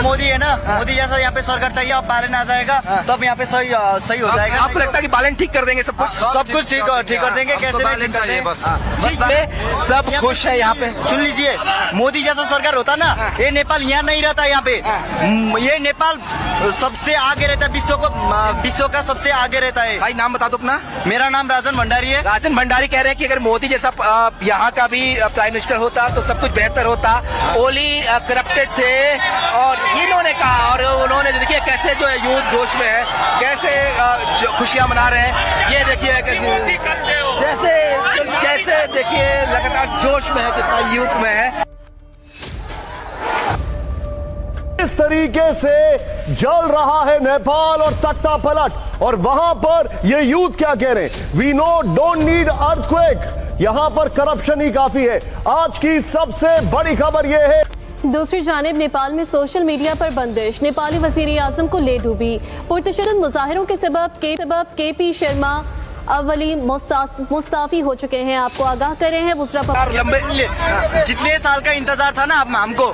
मोदी है ना, मोदी जैसा यहाँ पे सरकार चाहिए। अब बालन आ जाएगा तो अब यहाँ पे सही हो जाएगा। आपको लगता है कि बालन ठीक कर देंगे सब कुछ? सब कुछ ठीक कर देंगे। कैसे बालन चाहिए बस। ठीक है, सब खुश है यहाँ पे। सुन लीजिए, मोदी जैसा सरकार होता ना, ये नेपाल यहाँ नहीं रहता। यहाँ पे ये नेपाल सबसे आगे रहता है, विश्व का सबसे आगे रहता है। भाई नाम बता दो अपना। मेरा नाम राजन भंडारी है। राजन भंडारी कह रहे हैं कि अगर मोदी जैसा यहाँ का भी प्राइम मिनिस्टर होता तो सब कुछ बेहतर होता। ओली करप्टेड थे और इन्होंने कहा, और उन्होंने देखिए कैसे जो है यूथ जोश में है, कैसे खुशियां मना रहे हैं। ये देखिए कैसे देखिए लगातार जोश में है, कितना यूथ में है। इस तरीके से जल रहा है नेपाल और तख्ता पलट, और वहां पर ये यूथ क्या कह रहे हैं? We no don't need earthquake, यहां पर करप्शन ही काफी है। आज की सबसे बड़ी खबर यह है। दूसरी जानिब नेपाल में सोशल मीडिया पर बंदिश, नेपाली वजीर आजम को ले डूबी। पुरतशद्दुद मुजाहिरों के सबब KP शर्मा अवली मुस्ताफी हो चुके हैं। आपको आगाह करे हैं जितने साल का इंतजार था ना हमको,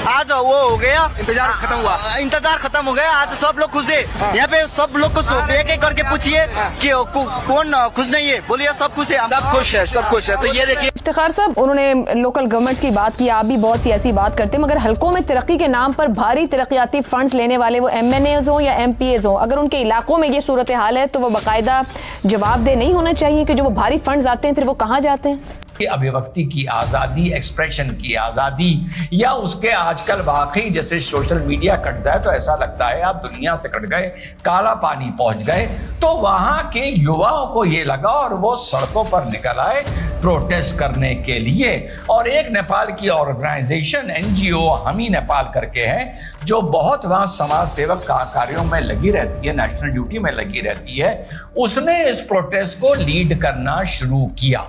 आज वो हो गया। इंतजार खत्म हुआ। इंतजार खत्म हो गया। आज सब लोग खुश है। यहाँ पे सब लोग को एक एक करके पूछिए कि कौन खुश नहीं है, बोलिए सब खुश है। सब खुश है, सब खुश है। तो ये देखिए इफ्तिखार साहब, उन्होंने लोकल गवर्नमेंट्स की बात की, आप भी बहुत सी ऐसी बात करते हैं, मगर हलकों में तरक्की के नाम पर भारी तरक्याती फंड्स लेने वाले वो MNAs हो या MPAs हो, अगर उनके इलाकों में ये सूरत हाल है तो वो बाकायदा जवाबदेह नहीं होना चाहिए कि जो वो भारी फंड्स आते हैं फिर वो कहाँ जाते हैं? कि अभिव्यक्ति की आज़ादी, एक्सप्रेशन की आज़ादी, या उसके आजकल वाकई जैसे सोशल मीडिया कट जाए तो ऐसा लगता है आप दुनिया से कट गए, काला पानी पहुंच गए। तो वहां के युवाओं को ये लगा और वो सड़कों पर निकल आए प्रोटेस्ट करने के लिए। और एक नेपाल की ऑर्गेनाइजेशन NGO हम ही नेपाल करके है, जो बहुत वहां समाज सेवक कार्यों में लगी रहती है, नेशनल ड्यूटी में लगी रहती है, उसने इस प्रोटेस्ट को लीड करना शुरू किया।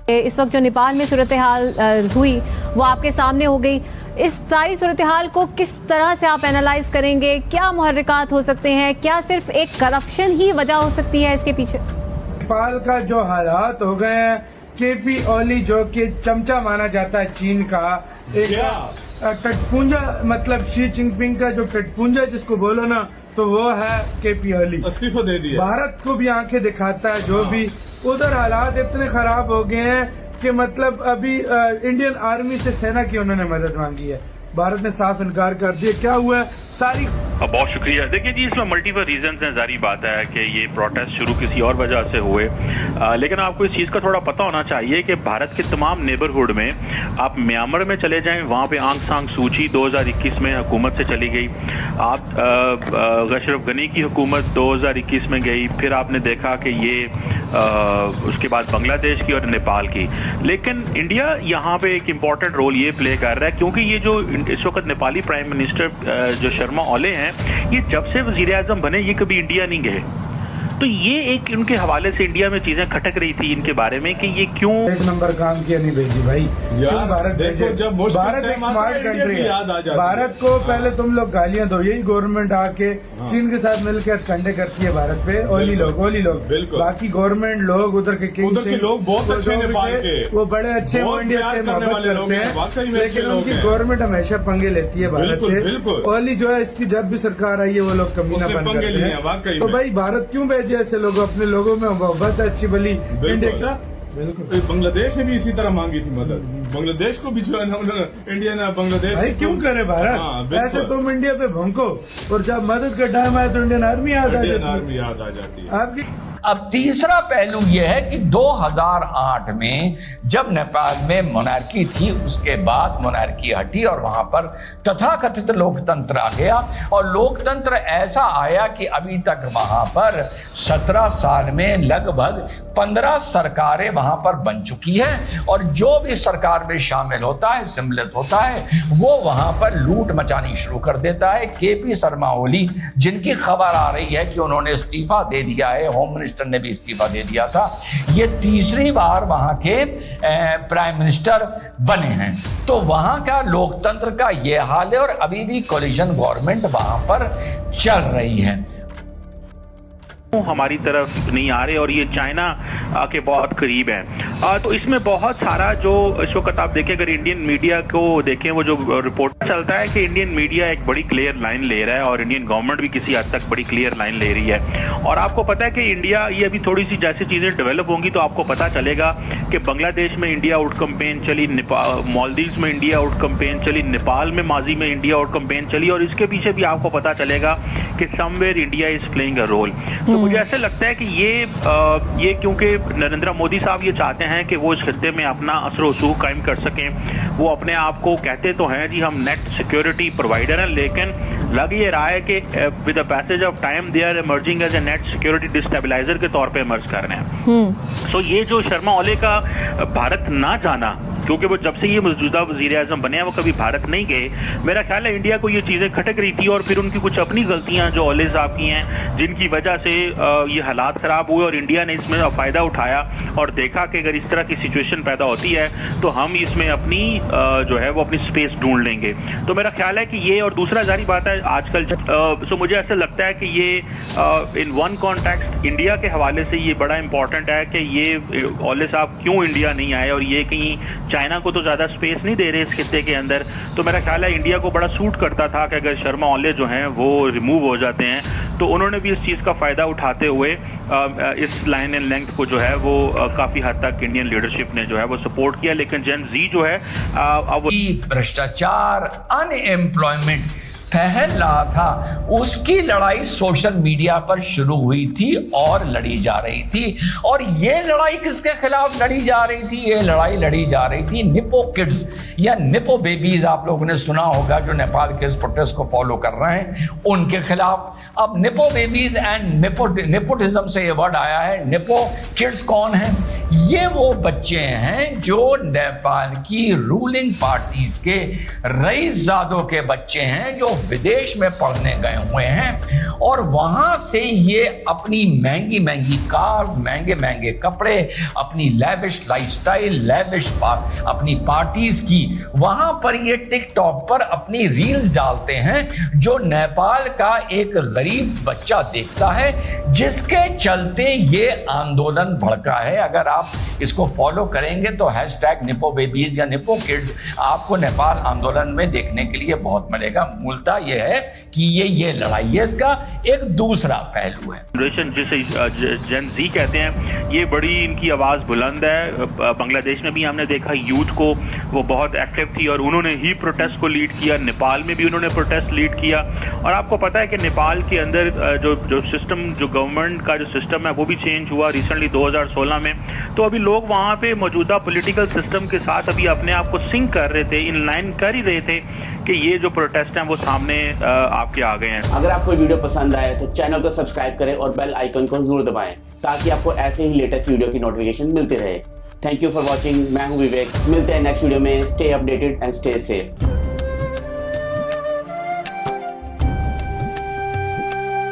इस वक्त जो नेपाल में सूरत हाल हुई वो आपके सामने हो गई। इस सारी सूरत हाल को किस तरह से आप एनालाइज करेंगे? क्या मुहर्रिकात हो सकते हैं? क्या सिर्फ एक करप्शन ही वजह हो सकती है इसके पीछे? नेपाल का जो हालात हो गए हैं, KP ओली जो कि चमचा माना जाता है चीन का, एक टटपुंजा, मतलब शी जिनपिंग का जो टटपुंजा जिसको बोलो ना, तो वो है KP ओली। इस्तीफा दे दिया। भारत को भी आंखें दिखाता है। जो भी उधर हालात इतने खराब हो गए हैं कि मतलब अभी इंडियन आर्मी से सेना की उन्होंने मदद मांगी है, भारत ने साफ इनकार कर दिया। क्या हुआ है सारी। बहुत शुक्रिया। देखिए जी, इसमें मल्टीपल रीजंस हैं। जारी बात है कि ये प्रोटेस्ट शुरू किसी और वजह से हुए, लेकिन आपको इस चीज़ का थोड़ा पता होना चाहिए कि भारत के तमाम नेबरहुड में, आप म्यांमार में चले जाएं, वहाँ पे आंग सांग सूची 2021 में हुकूमत से चली गई। आप अशरफ गनी की हुकूमत 2021 में गई, फिर आपने देखा कि ये उसके बाद बांग्लादेश की और नेपाल की। लेकिन इंडिया यहाँ पे एक इम्पॉर्टेंट रोल ये प्ले कर रहा है, क्योंकि ये जो इस वक्त नेपाली प्राइम मिनिस्टर जो शर्मा ओली हैं, ये जब से वजीर आजम बने ये कभी इंडिया नहीं गए। तो ये एक उनके हवाले से इंडिया में चीजें खटक रही थी इनके बारे में कि ये क्यों एक नंबर काम किया नहीं भेजी भाई। भारत एक स्मार्ट कंट्री है। भारत को पहले तुम लोग गालियां दो, यही गवर्नमेंट आके चीन के साथ मिलकर कंडे करती है भारत पे। ओली लोग बाकी गवर्नमेंट लोग उधर के लोग बहुत अच्छे नेपाल के, वो बड़े अच्छे, वो इंडिया से मोहब्बत करते हैं, लेकिन उनकी गवर्नमेंट हमेशा पंगे लेती है भारत से। ओली जो है, इसकी जब भी सरकार आई है वो लोग कमीना बन करते हैं। तो भाई भारत क्यों जैसे लोग अपने लोगों में मोहब्बत अच्छी भली। बिल्कुल बांग्लादेश ने भी इसी तरह मांगी थी मदद, बांग्लादेश को भी जो है ना इंडिया ने बांग्लादेश भाई क्यों करे भारत। ऐसे तुम इंडिया पे भौंको और जब मदद का टाइम आए तो इंडियन आर्मी याद आ जाती है आपकी। अब तीसरा पहलू यह है कि 2008 में जब नेपाल में मोनार्की थी, उसके बाद मोनार्की हटी और वहां पर तथाकथित लोकतंत्र आ गया। और लोकतंत्र ऐसा आया कि अभी तक वहां पर 17 साल में लगभग 15 सरकारें वहां पर बन चुकी हैं। और जो भी सरकार में शामिल होता है, सम्मिलित होता है, वो वहां पर लूट मचानी शुरू कर देता है। KP शर्मा ओली, जिनकी खबर आ रही है कि उन्होंने इस्तीफा दे दिया है, होम मिनिस्टर ने भी इस्तीफा दे दिया था, ये तीसरी बार वहां के प्राइम मिनिस्टर बने हैं। तो वहां का लोकतंत्र का ये हाल है और अभी भी कोलिशन गवर्नमेंट वहां पर चल रही है। हमारी तरफ नहीं आ रहे और ये चाइना के बहुत करीब है। तो इसमें बहुत सारा जो इस वक्त आप देखें, अगर इंडियन मीडिया को देखें, वो जो रिपोर्ट चलता है कि इंडियन मीडिया एक बड़ी क्लियर लाइन ले रहा है और इंडियन गवर्नमेंट भी किसी हद तक बड़ी क्लियर लाइन ले रही है। और आपको पता है कि इंडिया, ये अभी थोड़ी सी जैसे चीजें डेवलप होंगी तो आपको पता चलेगा कि बांग्लादेश में इंडिया आउट कैंपेन चली, मालदीव्स में इंडिया आउट कैंपेन चली, नेपाल में माजी में इंडिया आउट कैंपेन चली, और इसके पीछे भी आपको पता चलेगा कि somewhere India is playing a role. तो मुझे ऐसे लगता है कि ये क्योंकि नरेंद्र मोदी साहब ये चाहते हैं कि वो इस खित्ते में अपना असर रसूख कायम कर सकें। वो अपने आप को कहते तो हैं जी हम नेट सिक्योरिटी प्रोवाइडर हैं, लेकिन लग ये रहा है कि with the passage of time they are emerging as a net security destabiliser के तौर पे इमर्ज कर रहे हैं। सो ये जो शर्मा ओली का भारत ना जाना, क्योंकि वो जब से ये मौजूदा वज़ीर-ए-आज़म बने हैं वो कभी भारत नहीं गए, मेरा ख्याल है इंडिया को ये चीज़ें खटक रही थी, और फिर उनकी कुछ अपनी गलतियां जो ओली साहब की हैं जिनकी वजह से ये हालात ख़राब हुए, और इंडिया ने इसमें फ़ायदा उठाया और देखा कि अगर इस तरह की सिचुएशन पैदा होती है तो हम इसमें अपनी जो है वो अपनी स्पेस ढूंढ लेंगे। तो मेरा ख्याल है कि ये, और दूसरा जारी बात है आजकल सो मुझे ऐसा लगता है कि ये इन वन कॉन्टेक्स्ट इंडिया के हवाले से ये बड़ा इंपॉर्टेंट है कि ये ओली साहब क्यों इंडिया नहीं आए, और ये कहीं चाइना को तो ज्यादा स्पेस नहीं दे रहे इस खित्ते के अंदर। तो मेरा ख्याल है इंडिया को बड़ा सूट करता था कि अगर शर्मा ओली जो हैं वो रिमूव हो जाते हैं, तो उन्होंने भी इस चीज का फायदा उठाते हुए इस लाइन एंड लेंथ को जो है वो काफी हद तक इंडियन लीडरशिप ने जो है वो सपोर्ट किया। लेकिन जेन जी जो है अब भ्रष्टाचार, अनएम्प्लॉयमेंट फैल रहा था, उसकी लड़ाई सोशल मीडिया पर शुरू हुई थी और लड़ी जा रही थी। और ये लड़ाई किसके खिलाफ लड़ी जा रही थी? ये लड़ाई लड़ी जा रही थी निपो किड्स या निपो बेबीज, आप लोगों ने सुना होगा, जो नेपाल के इस प्रोटेस्ट को फॉलो कर रहे हैं उनके खिलाफ। अब निपो बेबीज एंड नेपोटिज्म से ये वर्ड आया है। निपो किड्स कौन है? ये वो बच्चे हैं जो नेपाल की रूलिंग पार्टीज के रईसजादों के बच्चे हैं, जो विदेश में पढ़ने गए हुए हैं, और वहां से ये अपनी महंगी महंगी कार्स, महंगे महंगे कपड़े, अपनी लैविश लाइफस्टाइल, लैविश अपनी पार्टीज की, वहां पर ये टिकटॉक पर अपनी रील्स डालते हैं, जो नेपाल का एक गरीब बच्चा देखता है, जिसके चलते ये आंदोलन भड़का है। अगर आप इसको फॉलो करेंगे तो हैशटैग निपो बेबीज या निपो किड्स आपको नेपाल आंदोलन में देखने के लिए बहुत मिलेगा। मूलतः यह है कि ये लड़ाई है, इसका एक दूसरा पहलू है। जनरेशन जिसे जेन जी कहते हैं, ये बड़ी इनकी आवाज बुलंद है। बांग्लादेश में भी हमने देखा यूथ को, वो बहुत एक्टिव थी और उन्होंने ही प्रोटेस्ट को लीड किया। नेपाल में भी उन्होंने प्रोटेस्ट लीड किया। और आपको पता है कि नेपाल के अंदर जो सिस्टम, जो गवर्नमेंट का जो सिस्टम है वो भी चेंज हुआ रिसेंटली 2016 में। तो अभी लोग वहाँ पे मौजूदा पॉलिटिकल सिस्टम के साथ अभी अपने आप को सिंक कर रहे थे, इन लाइन कर ही रहे थे कि ये जो प्रोटेस्ट हैं वो सामने आपके आ गए हैं। अगर आपको वीडियो पसंद आए तो चैनल को सब्सक्राइब करें और बेल आइकन को जरूर दबाएं, ताकि आपको ऐसे ही लेटेस्ट वीडियो की नोटिफिकेशन मिलती रहे। Thank you for watching. मैं हूँ विवेक। मिलते हैं नेक्स्ट वीडियो में। Stay updated and stay safe.